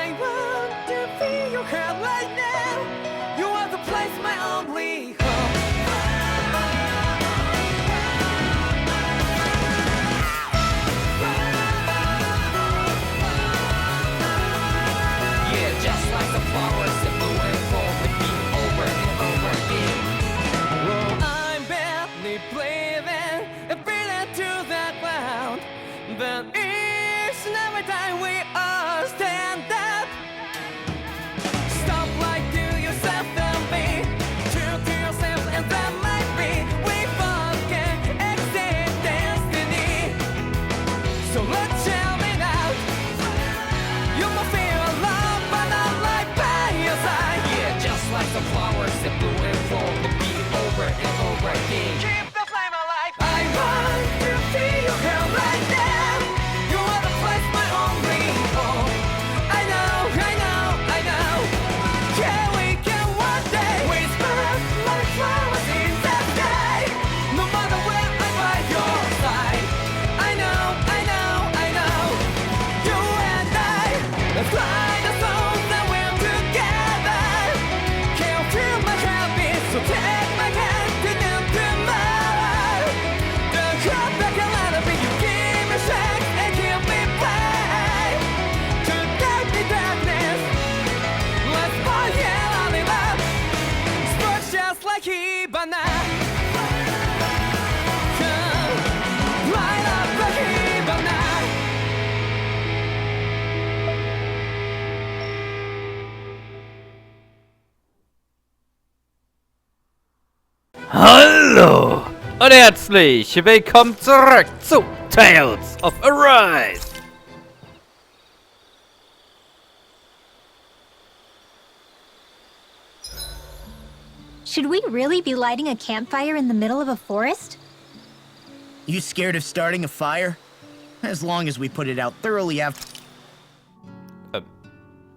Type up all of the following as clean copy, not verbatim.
I want to feel your heart right now. You are the place, my only home. Yeah, just like the flowers that blew and fall with me over and over again. Well, I'm barely breathing and breathing to that ground. But each and every time we all stand up, stop like to yourself and me, true to yourself, and that might be we both can exceed destiny. So let's tell me now, you will feel love, but not like by your side. Yeah, just like the flowers that bloom and fall, will be over and over again. Keep the flame alive. I want to feel your hair right now. You are the place, my only home. I know, I know, I know. Yeah, we can one day whisper like flowers in the sky. No matter where I'm by your side. I know, I know, I know. You and I, let's fly the souls that we're together. Can't feel my heartbeat, so take my hand to them tomorrow. The heart that can let it be, you give me strength and give me pain. To dark the darkness, let's fall, yeah, I'll live up. Sparks just like Hibana. Come, light up like Hibana. Hallo und herzlich willkommen zurück zu Tales of Arise. Should we really be lighting a campfire in the middle of a forest? You scared of starting a fire? As long as we put it out thoroughly after.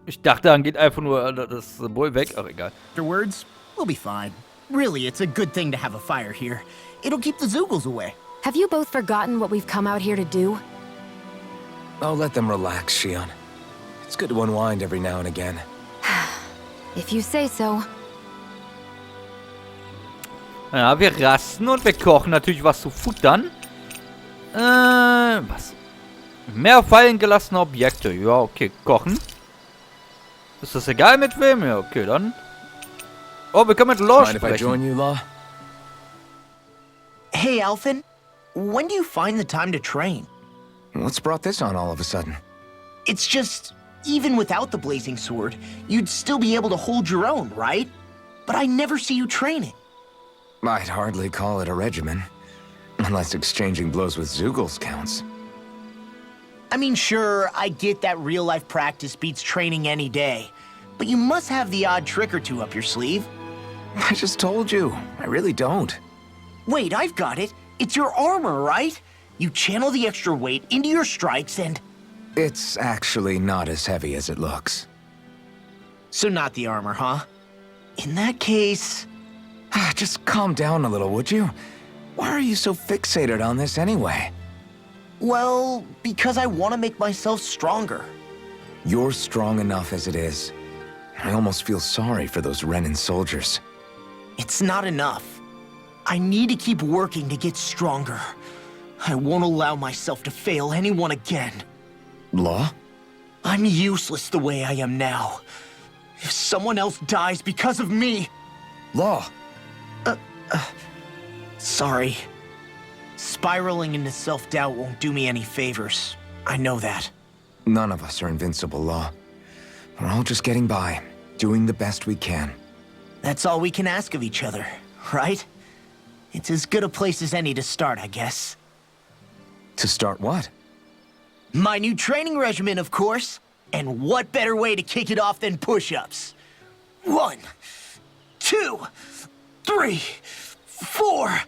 Ich dachte, dann geht einfach nur das Symbol weg. Ach, egal. Afterwards, we'll be fine. Really, it's a good thing to have a fire here. It'll keep the Zoogles away. Have you both forgotten what we've come out here to do? Oh, let them relax, Shion. It's good to unwind every now and again. If you say so. Ja, wir rasten und wir kochen natürlich was zu futtern. Was? Mehr fallen gelassene Objekte. Ja, okay, kochen. Ist das egal mit wem? Ja, okay, dann. Oh, wir können mit Law Mind if I join sprechen. you, Law? Hey, Alphen. When do you find the time to train? What's brought this on all of a sudden? It's just, even without the blazing sword, you'd still be able to hold your own, right? But I never see you training. I'd hardly call it a regimen. Unless exchanging blows with Zoogles counts. I mean, sure, I get that real-life practice beats training any day. But you must have the odd trick or two up your sleeve. I just told you. I really don't. Wait, I've got it. It's your armor, right? You channel the extra weight into your strikes and... It's actually not as heavy as it looks. So not the armor, huh? In that case... Just calm down a little, would you? Why are you so fixated on this anyway? Well, because I want to make myself stronger. You're strong enough as it is. I almost feel sorry for those Renin soldiers. It's not enough. I need to keep working to get stronger. I won't allow myself to fail anyone again. Law? I'm useless the way I am now. If someone else dies because of me... Law! Sorry. Spiraling into self-doubt won't do me any favors. I know that. None of us are invincible, Law. We're all just getting by, doing the best we can. That's all we can ask of each other, right? It's as good a place as any to start, I guess. To start what? My new training regimen, of course. And what better way to kick it off than push-ups? 1, 2, 3, 4.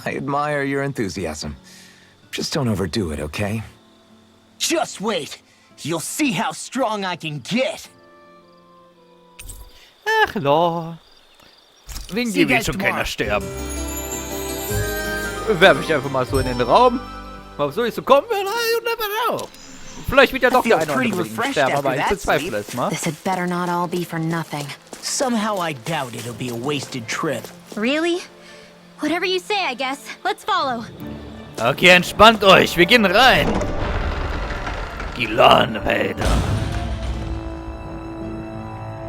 I admire your enthusiasm. Just don't overdo it, okay? Just wait. You'll see how strong I can get. Ach, Law. Wegen See you dir wird guys schon keiner tomorrow. sterben. Werfe ich einfach mal so in den Raum. Ob so nicht so kommen wird, you never know. Vielleicht wird ja doch feel der eine oder pretty andere refreshed sterben, aber after ich that bezweifle sleep. es mal. This had better not all be for nothing. Somehow I doubt it'll be a wasted trip. Really? Whatever you say, I guess. Let's follow. Okay, entspannt euch, wir gehen rein. Die Lahnwälder.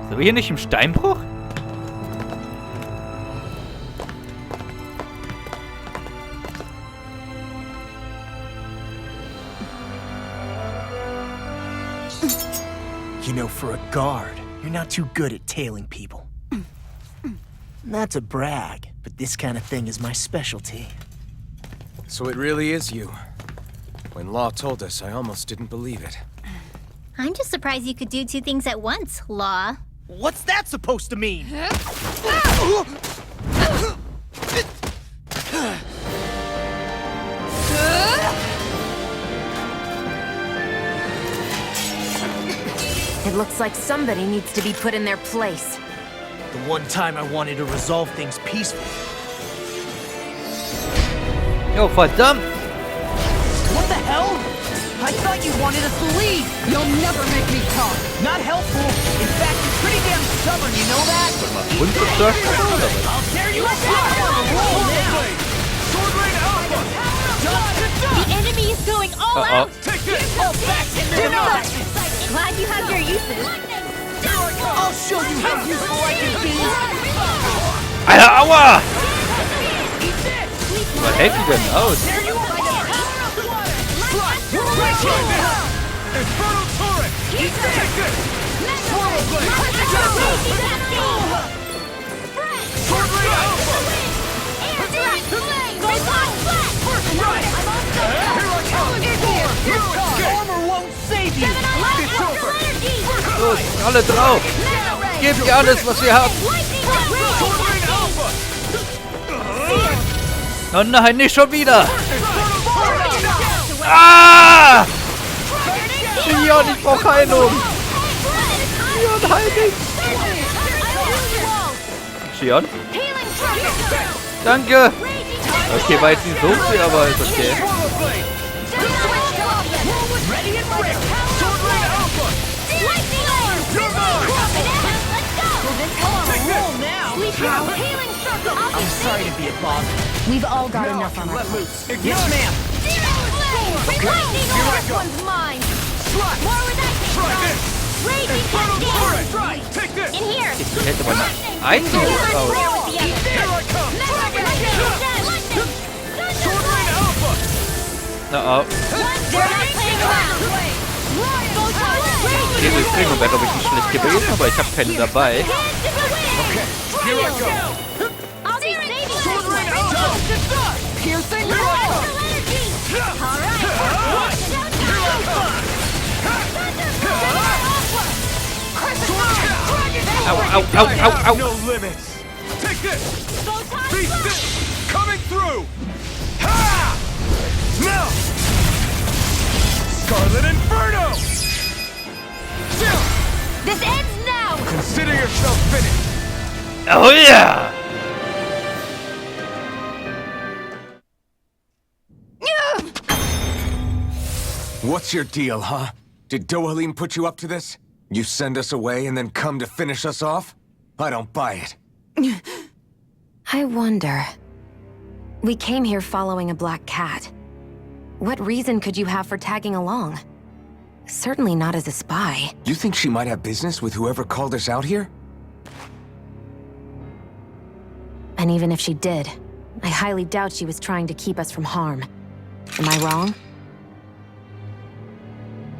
Sind wir hier nicht im Steinbruch? You know, for a guard, you're not too good at tailing people. Not to brag, but this kind of thing is my specialty. So it really is you. When Law told us, I almost didn't believe it. I'm just surprised you could do two things at once, Law. What's that supposed to mean? It looks like somebody needs to be put in their place. The one time I wanted to resolve things peacefully. Jo, verdammt! What the hell? I thought you wanted us to leave! You'll never make me talk. Not helpful. In fact, you're pretty damn stubborn, you know that? Und ist das? I'll tear you apart! Roll now! Sword Rain Alpha! The enemy is going all out! Take this! All back in the Glad you have your uses. I'll show you how useful I can be! Alter, aua! Was hält die denn aus? Infernal Turret! Take this! Swirl Blade! Sword Rain Alpha! Armor won't save you! It's over! Los, alle drauf! Gebt ihr alles, was ihr habt! Sword Rain Alpha! Oh nein, nicht schon wieder! Ah! Sion, ich brauch Heilung! Sion, heil mich! Sion? Danke! Okay, war jetzt nicht so viel, aber ist okay. Ready and quick! Sword Rain Alpha! You're mine! Take this! I'm sorry to be a bother. We've all got Now I enough can on our let plates. loose. Yes, ma'am! Here I go! Mine. Try! Try this! Infernal Turret! Try! Take this! In here! Ich hätte mal eine Einzige raus. Here I come! Sword Rain Alpha! Na, oh. Diese Klinge wäre, glaube ich, nicht schlecht gewesen, aber ich habe keine dabei. Okay, here I go! I'll be saving Sword Rain Alpha! Piercing Here I come! Au, au, au, au, au. No limits! Take this! Be still! Coming through! Ha! Now! Scarlet Inferno! Still! This ends now! Consider yourself finished! Oh yeah! What's your deal, huh? Did Dohalim put you up to this? You send us away and then come to finish us off? I don't buy it. I wonder. We came here following a black cat. What reason could you have for tagging along? Certainly not as a spy. You think she might have business with whoever called us out here? And even if she did, I highly doubt she was trying to keep us from harm. Am I wrong?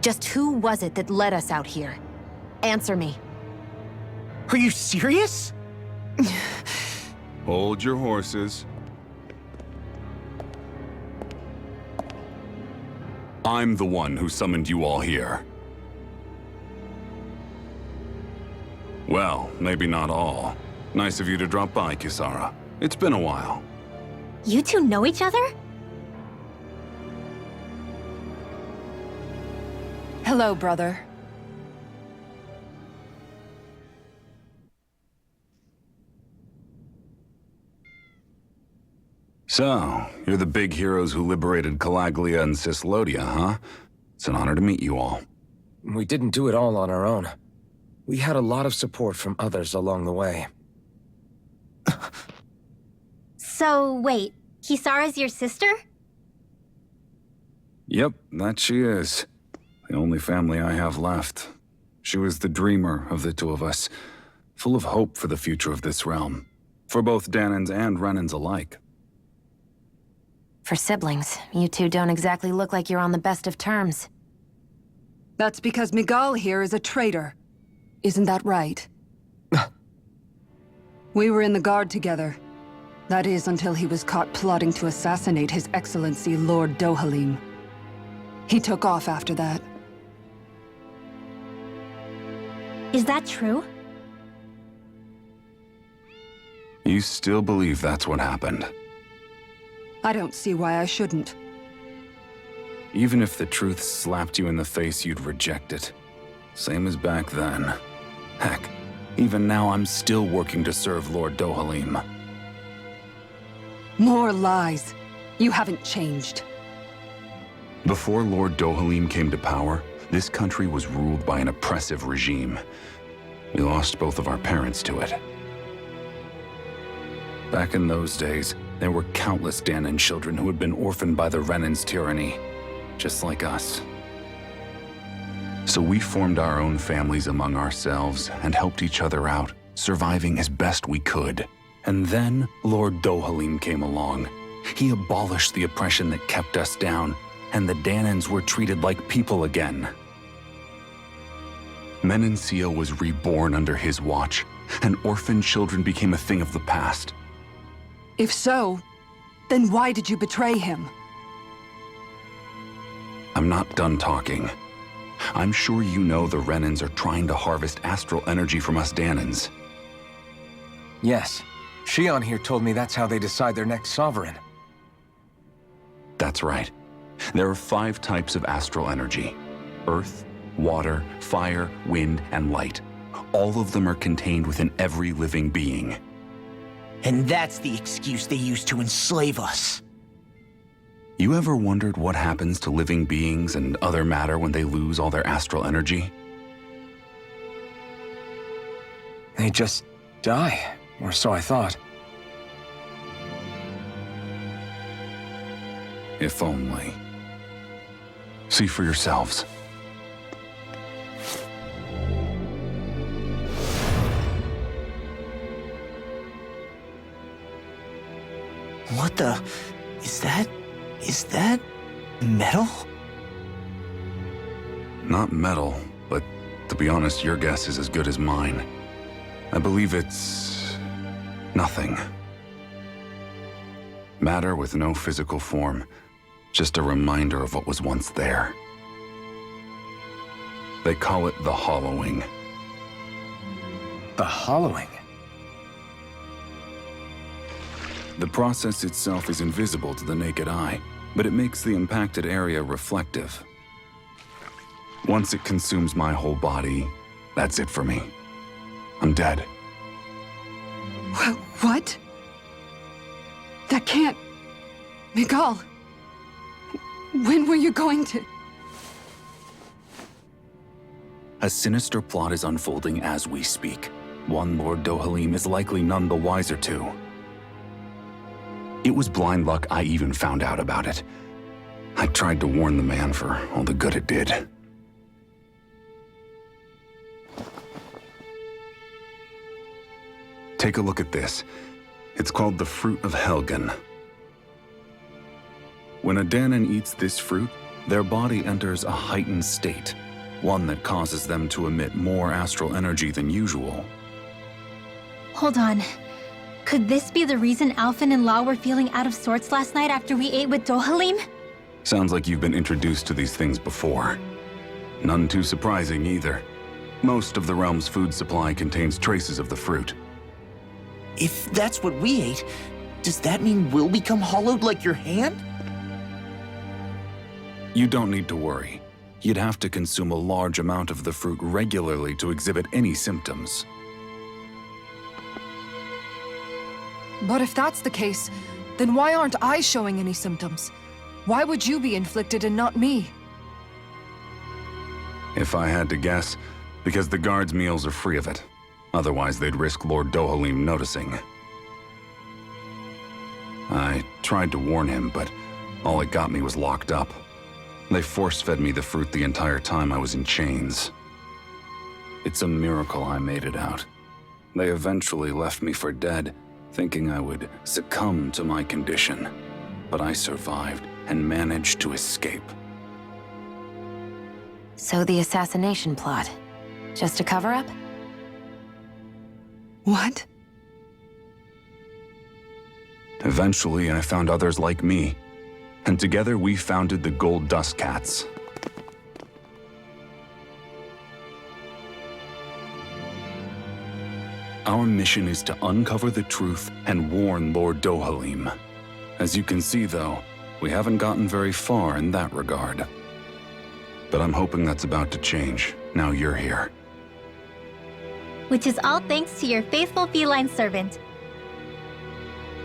Just who was it that led us out here? Answer me. Are you serious? Hold your horses. I'm the one who summoned you all here. Well, maybe not all. Nice of you to drop by, Kazore. It's been a while. You two know each other? Hello, brother. So, you're the big heroes who liberated Calaglia and Cislodia, huh? It's an honor to meet you all. We didn't do it all on our own. We had a lot of support from others along the way. So, wait, Kisara's your sister? Yep, that she is. The only family I have left. She was the dreamer of the two of us, full of hope for the future of this realm, for both Danans and Renans alike. For siblings, you two don't exactly look like you're on the best of terms. That's because Miguel here is a traitor. Isn't that right? We were in the Guard together. That is, until he was caught plotting to assassinate His Excellency Lord Dohalim. He took off after that. Is that true? You still believe that's what happened? I don't see why I shouldn't. Even if the truth slapped you in the face, you'd reject it. Same as back then. Heck, even now I'm still working to serve Lord Dohalim. More lies. You haven't changed. Before Lord Dohalim came to power, this country was ruled by an oppressive regime. We lost both of our parents to it. Back in those days, there were countless Danan children who had been orphaned by the Renan's tyranny, just like us. So we formed our own families among ourselves and helped each other out, surviving as best we could. And then Lord Dohalim came along. He abolished the oppression that kept us down, and the Danans were treated like people again. Menancia was reborn under his watch, and orphaned children became a thing of the past. If so, then why did you betray him? I'm not done talking. I'm sure you know the Renans are trying to harvest astral energy from us Danans. Yes. Shion here told me that's how they decide their next sovereign. That's right. There are 5 types of astral energy: earth, water, fire, wind, and light. All of them are contained within every living being. And that's the excuse they use to enslave us. You ever wondered what happens to living beings and other matter when they lose all their astral energy? They just die, or so I thought. If only. See for yourselves. What the... Is that metal? Not metal, but to be honest, your guess is as good as mine. I believe it's... nothing. Matter with no physical form. Just a reminder of what was once there. They call it the hollowing. The hollowing? The process itself is invisible to the naked eye, but it makes the impacted area reflective. Once it consumes my whole body, that's it for me. I'm dead. What? That can't... Miguel! When were you going to... A sinister plot is unfolding as we speak. One Lord Dohalim is likely none the wiser to. It was blind luck I even found out about it. I tried to warn the man for all the good it did. Take a look at this. It's called the Fruit of Helgen. When a Danan eats this fruit, their body enters a heightened state, one that causes them to emit more astral energy than usual. Hold on. Could this be the reason Alphen and Law were feeling out of sorts last night after we ate with Dohalim? Sounds like you've been introduced to these things before. None too surprising either. Most of the realm's food supply contains traces of the fruit. If that's what we ate, does that mean we'll become hollowed like your hand? You don't need to worry. You'd have to consume a large amount of the fruit regularly to exhibit any symptoms. But if that's the case, then why aren't I showing any symptoms? Why would you be inflicted and not me? If I had to guess, because the guards' meals are free of it. Otherwise, they'd risk Lord Dohalim noticing. I tried to warn him, but all it got me was locked up. They force-fed me the fruit the entire time I was in chains. It's a miracle I made it out. They eventually left me for dead, thinking I would succumb to my condition. But I survived and managed to escape. So the assassination plot, just a cover-up? What? Eventually, I found others like me, and together we founded the Goldstaubkatzen. Our mission is to uncover the truth and warn Lord Dohalim. As you can see, though, we haven't gotten very far in that regard. But I'm hoping that's about to change, now you're here. Which is all thanks to your faithful feline servant.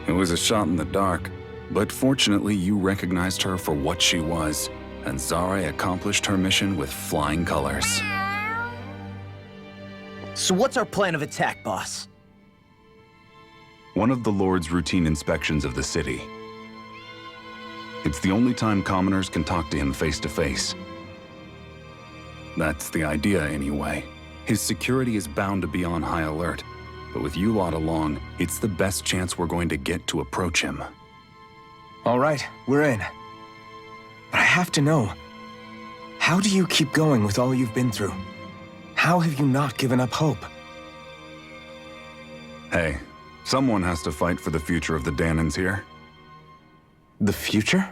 It was a shot in the dark, but fortunately you recognized her for what she was, and Zare accomplished her mission with flying colors. So what's our plan of attack, boss? One of the Lord's routine inspections of the city. It's the only time commoners can talk to him face to face. That's the idea, anyway. His security is bound to be on high alert, but with you lot along, it's the best chance we're going to get to approach him. All right, we're in. But I have to know, how do you keep going with all you've been through? How have you not given up hope? Hey, someone has to fight for the future of the Danans here. The future?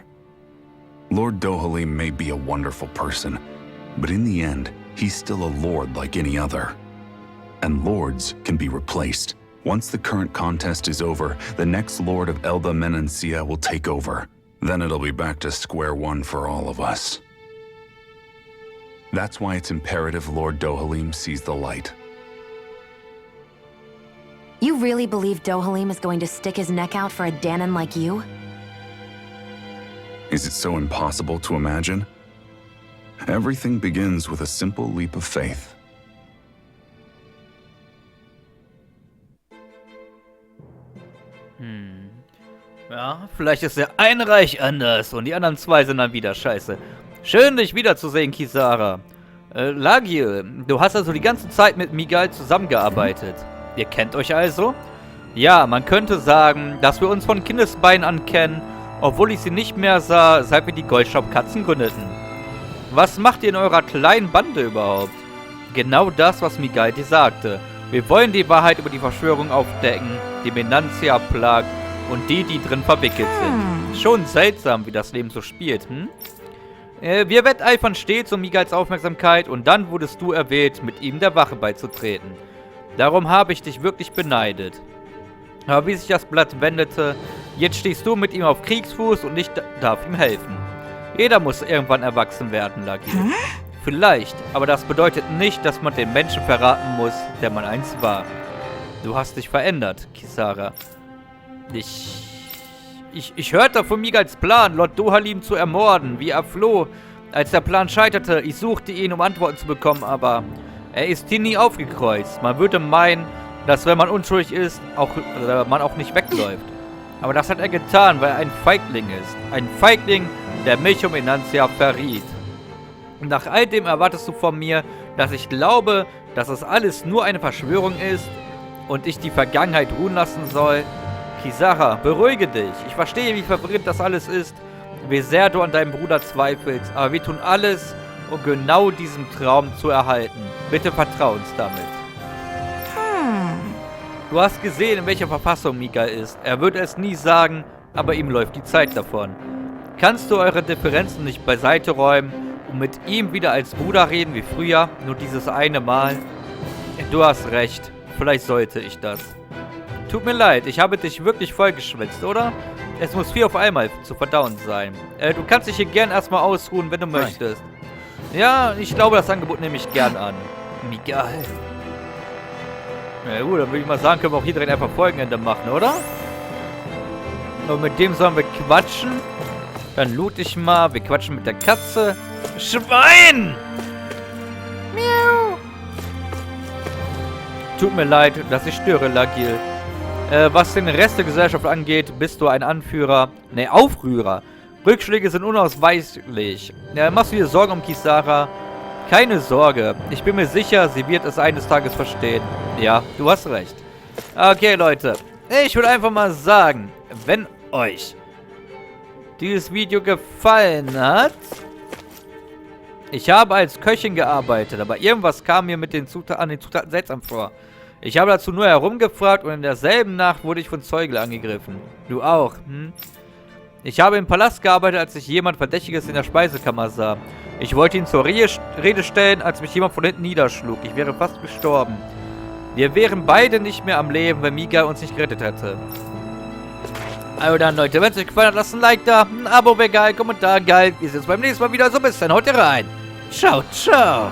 Lord Dohalim may be a wonderful person, but in the end, he's still a lord like any other. And lords can be replaced. Once the current contest is over, the next lord of Elda Menancia will take over. Then it'll be back to square one for all of us. That's why it's imperative Lord Dohalim sees the light. You really believe Dohalim is going to stick his neck out for a Danan like you? Is it so impossible to imagine? Everything begins with a simple leap of faith. Ja, vielleicht ist der eine Reich anders und die anderen zwei sind dann wieder scheiße. Schön, dich wiederzusehen, Kazore. Lagiel, du hast also die ganze Zeit mit Miguel zusammengearbeitet. Ihr kennt euch also? Ja, man könnte sagen, dass wir uns von Kindesbeinen an kennen, obwohl ich sie nicht mehr sah, seit wir die Goldstaubkatzen gründeten. Was macht ihr in eurer kleinen Bande überhaupt? Genau das, was Miguel dir sagte. Wir wollen die Wahrheit über die Verschwörung aufdecken, die Menancia plagt und die drin verwickelt sind. Schon seltsam, wie das Leben so spielt, hm? Wir wetteifern stets um Miguels Aufmerksamkeit und dann wurdest du erwählt, mit ihm der Wache beizutreten. Darum habe ich dich wirklich beneidet. Aber wie sich das Blatt wendete, jetzt stehst du mit ihm auf Kriegsfuß und ich darf ihm helfen. Jeder muss irgendwann erwachsen werden, Lucky. Vielleicht, aber das bedeutet nicht, dass man den Menschen verraten muss, der man einst war. Du hast dich verändert, Kazore. Ich hörte von Miguels Plan, Lord Dohalim zu ermorden, wie er floh. Als der Plan scheiterte, ich suchte ihn, um Antworten zu bekommen, aber er ist hier nie aufgekreuzt. Man würde meinen, dass wenn man unschuldig ist, man auch nicht wegläuft. Aber das hat er getan, weil er ein Feigling ist. Ein Feigling, der mich um Menancia verriet. Und nach all dem erwartest du von mir, dass ich glaube, dass es alles nur eine Verschwörung ist und ich die Vergangenheit ruhen lassen soll? Kazore, beruhige dich. Ich verstehe, wie verwirrend das alles ist, wie sehr du an deinem Bruder zweifelst, aber wir tun alles, um genau diesen Traum zu erhalten. Bitte vertrau uns damit. Du hast gesehen, in welcher Verfassung Miguel ist. Er würde es nie sagen, aber ihm läuft die Zeit davon. Kannst du eure Differenzen nicht beiseite räumen und mit ihm wieder als Bruder reden wie früher, nur dieses eine Mal? Du hast recht, vielleicht sollte ich das. Tut mir leid, ich habe dich wirklich vollgeschwitzt, oder? Es muss viel auf einmal zu verdauen sein. Du kannst dich hier gern erstmal ausruhen, wenn du möchtest. Ja, ich glaube, das Angebot nehme ich gern an. Miguel. Na gut, dann würde ich mal sagen, können wir auch hier direkt einfach Folgenende machen, oder? Und mit dem sollen wir quatschen. Dann loot ich mal. Wir quatschen mit der Katze. Schwein! Tut mir leid, dass ich störe, Lagil. Was den Rest der Gesellschaft angeht, bist du ein Anführer. Ne, Aufrührer. Rückschläge sind unausweichlich. Machst du dir Sorgen um Kisara? Keine Sorge. Ich bin mir sicher, sie wird es eines Tages verstehen. Ja, du hast recht. Okay, Leute. Ich würde einfach mal sagen, wenn euch dieses Video gefallen hat... Ich habe als Köchin gearbeitet, aber irgendwas kam mir mit den Zutaten seltsam vor. Ich habe dazu nur herumgefragt und in derselben Nacht wurde ich von Zeugen angegriffen. Du auch, hm? Ich habe im Palast gearbeitet, als ich jemand Verdächtiges in der Speisekammer sah. Ich wollte ihn zur Rede stellen, als mich jemand von hinten niederschlug. Ich wäre fast gestorben. Wir wären beide nicht mehr am Leben, wenn Miguel uns nicht gerettet hätte. Also dann, Leute, wenn es euch gefallen hat, lasst ein Like da, ein Abo wäre geil, Kommentar geil. Wir sehen uns beim nächsten Mal wieder. So, bis dann, haut rein. Ciao, ciao.